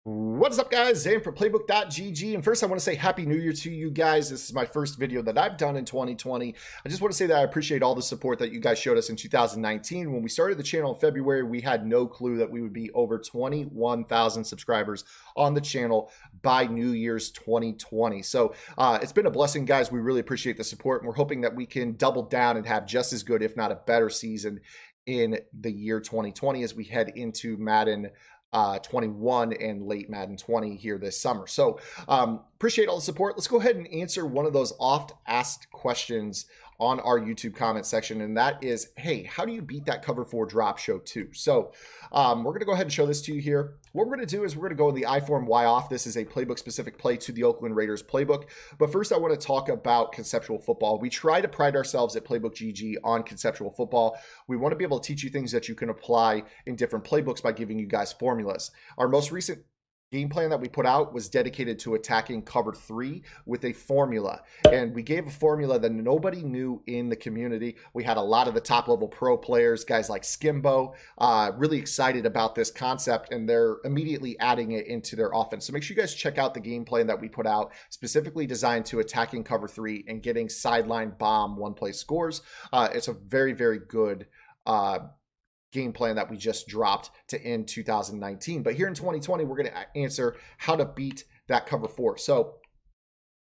What's up, guys? Zane from playbook.gg. And first, I want to say Happy New Year to you guys. This is my first video that I've done in 2020. I just want to say that I appreciate all the support that you guys showed us in 2019. When we started the channel in February, we had no clue that we would be over 21,000 subscribers on the channel by New Year's 2020. So it's been a blessing, guys. We really appreciate the support, and we're hoping that we can double down and have just as good, if not a better season in the year 2020 as we head into Madden 21 and late Madden 20 here this summer. So appreciate all the support. Let's go ahead and answer one of those oft asked questions on our YouTube comment section, and that is, hey, how do you beat that cover 4 drop show 2? So we're going to go ahead and show this to you here. What we're going to do is we're going to go in the I form Y off. This is a playbook specific play to the Oakland Raiders playbook. But first, I want to talk about conceptual football. We try to pride ourselves at Playbook GG on conceptual football. We want to be able to teach you things that you can apply in different playbooks by giving you guys formulas. Our most recent game plan that we put out was dedicated to attacking cover 3 with a formula, and we gave a formula that nobody knew in the community. We had a lot of the top level pro players, guys like Skimbo, really excited about this concept, and they're immediately adding it into their offense. So make sure you guys check out the game plan that we put out, specifically designed to attacking cover 3 and getting sideline bomb one play scores. It's a very, very good game plan that we just dropped to end 2019. But here in 2020, we're going to answer how to beat that cover 4. So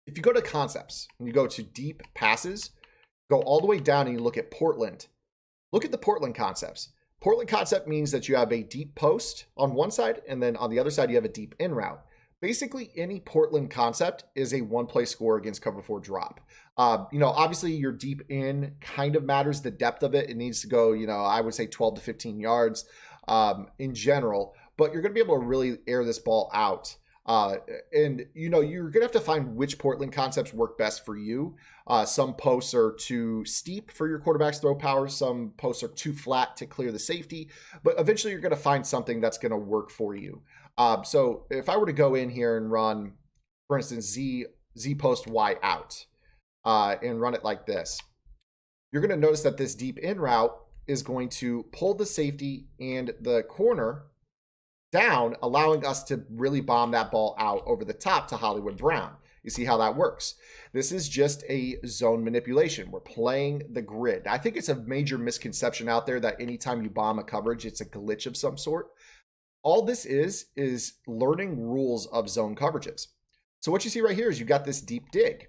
if you go to concepts and you go to deep passes, go all the way down and you look at Portland. Look at the Portland concepts. Portland concept means that you have a deep post on one side, and then on the other side, you have a deep in route. Basically, any Portland concept is a one-play score against cover 4 drop. Obviously your deep in kind of matters, the depth of it. It needs to go, I would say 12 to 15 yards in general, but you're going to be able to really air this ball out. And you're going to have to find which Portland concepts work best for you. Some posts are too steep for your quarterback's throw power. Some posts are too flat to clear the safety, but eventually you're going to find something that's going to work for you. So if I were to go in here and run, for instance, Z post Y out, and run it like this, you're going to notice that this deep in route is going to pull the safety and the corner down, allowing us to really bomb that ball out over the top to Hollywood Brown. You see how that works? This is just a zone manipulation. We're playing the grid. I think it's a major misconception out there that anytime you bomb a coverage, it's a glitch of some sort. All this is learning rules of zone coverages. So what you see right here is you got this deep dig.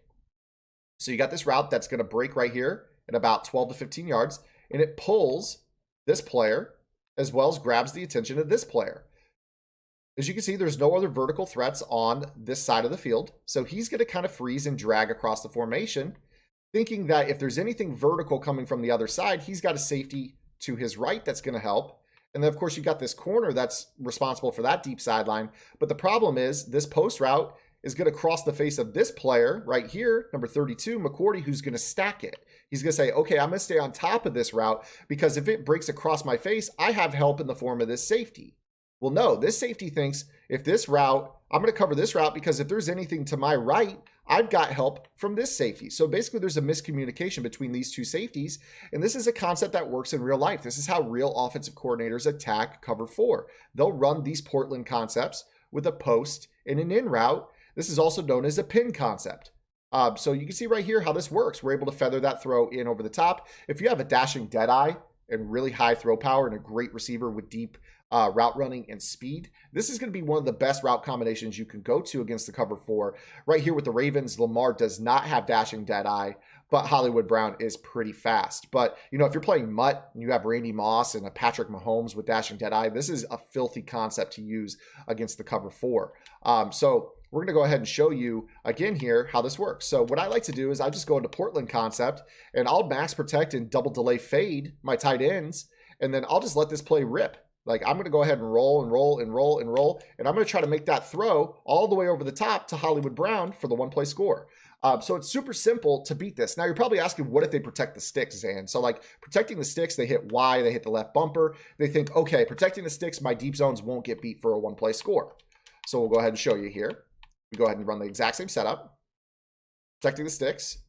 So you got this route that's going to break right here at about 12 to 15 yards, and it pulls this player as well as grabs the attention of this player. As you can see, there's no other vertical threats on this side of the field. So he's going to kind of freeze and drag across the formation, thinking that if there's anything vertical coming from the other side, he's got a safety to his right that's going to help. And then, of course, you got this corner that's responsible for that deep sideline. But the problem is this post route is going to cross the face of this player right here, number 32, McCourty, who's going to stack it. He's going to say, okay, I'm going to stay on top of this route because if it breaks across my face, I have help in the form of this safety. Well, no, this safety thinks if this route, I'm going to cover this route because if there's anything to my right, I've got help from this safety. So basically there's a miscommunication between these two safeties. And this is a concept that works in real life. This is how real offensive coordinators attack cover 4. They'll run these Portland concepts with a post and an in route. This is also known as a pin concept. So you can see right here how this works. We're able to feather that throw in over the top. If you have a dashing dead eye and really high throw power and a great receiver with deep route running and speed, this is going to be one of the best route combinations you can go to against the cover 4. Right here with the Ravens, Lamar does not have dashing dead eye, but Hollywood Brown is pretty fast. But, if you're playing Mutt and you have Randy Moss and a Patrick Mahomes with dashing dead eye, this is a filthy concept to use against the cover 4. So we're going to go ahead and show you again here how this works. So what I like to do is I just go into Portland concept and I'll max protect and double delay fade my tight ends. And then I'll just let this play rip. Like I'm going to go ahead and roll and roll and roll and roll. And I'm going to try to make that throw all the way over the top to Hollywood Brown for the one-play score. So it's super simple to beat this. Now you're probably asking, what if they protect the sticks, Zan? So like protecting the sticks, they hit Y, they hit the left bumper. They think, okay, protecting the sticks, my deep zones won't get beat for a one-play score. So we'll go ahead and show you here. We go ahead and run the exact same setup. Protecting the sticks.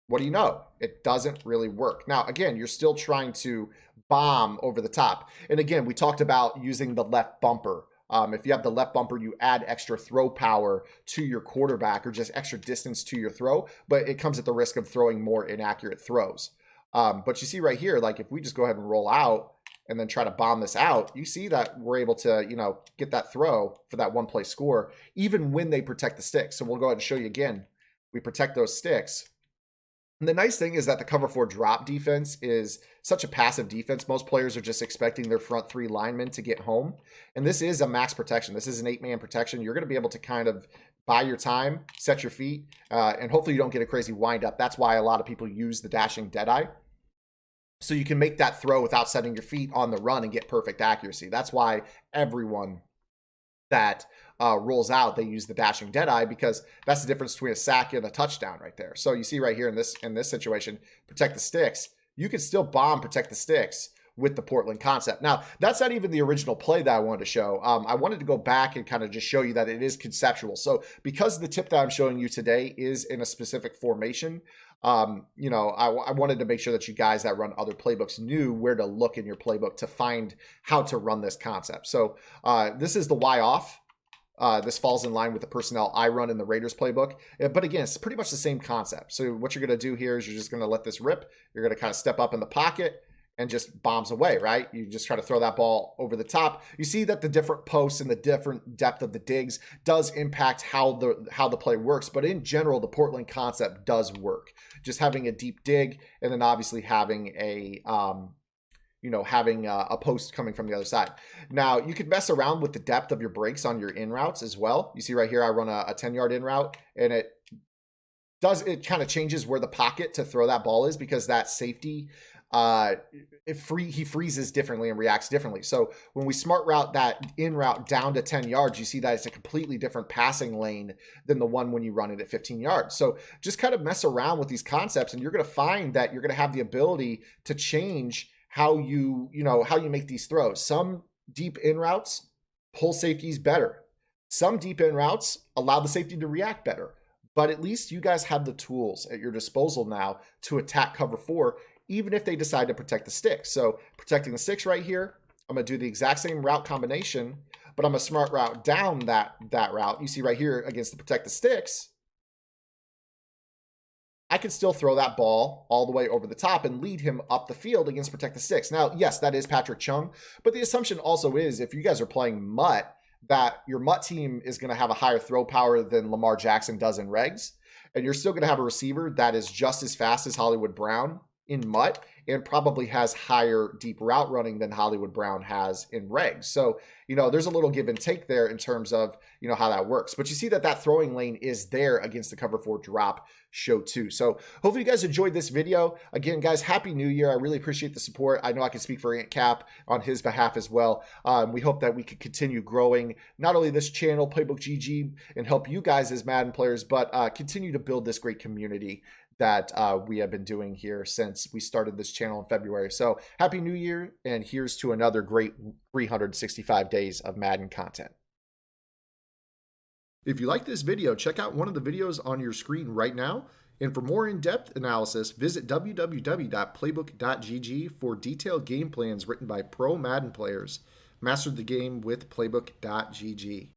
What do you know? It doesn't really work. Now, again, you're still trying to bomb over the top. And again, we talked about using the left bumper If you have the left bumper, you add extra throw power to your quarterback or just extra distance to your throw, but it comes at the risk of throwing more inaccurate throws. But you see right here, like if we just go ahead and roll out and then try to bomb this out, you see that we're able to, get that throw for that one play score, even when they protect the sticks. So we'll go ahead and show you again. We protect those sticks. And the nice thing is that the cover 4 drop defense is such a passive defense. Most players are just expecting their front 3 linemen to get home. And this is a max protection. This is an 8-man protection. You're going to be able to kind of buy your time, set your feet, and hopefully you don't get a crazy wind up. That's why a lot of people use the dashing deadeye. So you can make that throw without setting your feet on the run and get perfect accuracy. That's why everyone that rolls out, they use the dashing deadeye, because that's the difference between a sack and a touchdown right there. So you see right here in this situation, protect the sticks. You can still bomb protect the sticks with the Portland concept. Now, that's not even the original play that I wanted to show. I wanted to go back and kind of just show you that it is conceptual. So because the tip that I'm showing you today is in a specific formation, I wanted to make sure that you guys that run other playbooks knew where to look in your playbook to find how to run this concept. So this is the Y off. This falls in line with the personnel I run in the Raiders playbook. But again, it's pretty much the same concept. So what you're going to do here is you're just going to let this rip. You're going to kind of step up in the pocket and just bombs away, right? You just try to throw that ball over the top. You see that the different posts and the different depth of the digs does impact how the play works. But in general, the Portland concept does work. Just having a deep dig and then obviously having a post coming from the other side. Now, you could mess around with the depth of your breaks on your in routes as well. You see right here, I run a 10-yard in route, and it kind of changes where the pocket to throw that ball is, because that safety, he freezes differently and reacts differently. So when we smart route that in route down to 10 yards, you see that it's a completely different passing lane than the one when you run it at 15 yards. So just kind of mess around with these concepts, and you're going to find that you're going to have the ability to change how you make these throws. Some deep in routes pull safeties better. Some deep in routes allow the safety to react better. But at least you guys have the tools at your disposal now to attack cover 4, even if they decide to protect the sticks. So protecting the sticks right here, I'm going to do the exact same route combination, but I'm going to smart route down that route. You see right here against the protect the sticks, I can still throw that ball all the way over the top and lead him up the field against protect the sticks. Now, yes, that is Patrick Chung, but the assumption also is if you guys are playing Mutt, that your Mutt team is going to have a higher throw power than Lamar Jackson does in regs, and you're still going to have a receiver that is just as fast as Hollywood Brown in Mutt and probably has higher deep route running than Hollywood Brown has in regs. So, there's a little give and take there in terms of, how that works. But you see that throwing lane is there against the cover 4 drop show too. So hopefully you guys enjoyed this video. Again, guys, Happy New Year. I really appreciate the support. I know I can speak for Ant Cap on his behalf as well. We hope that we can continue growing not only this channel, Playbook GG, and help you guys as Madden players, but continue to build this great community that we have been doing here since we started this channel in February. So Happy New Year, and here's to another great 365 days of Madden content. If you like this video, check out one of the videos on your screen right now. And for more in-depth analysis, visit www.playbook.gg for detailed game plans written by pro Madden players. Master the game with playbook.gg.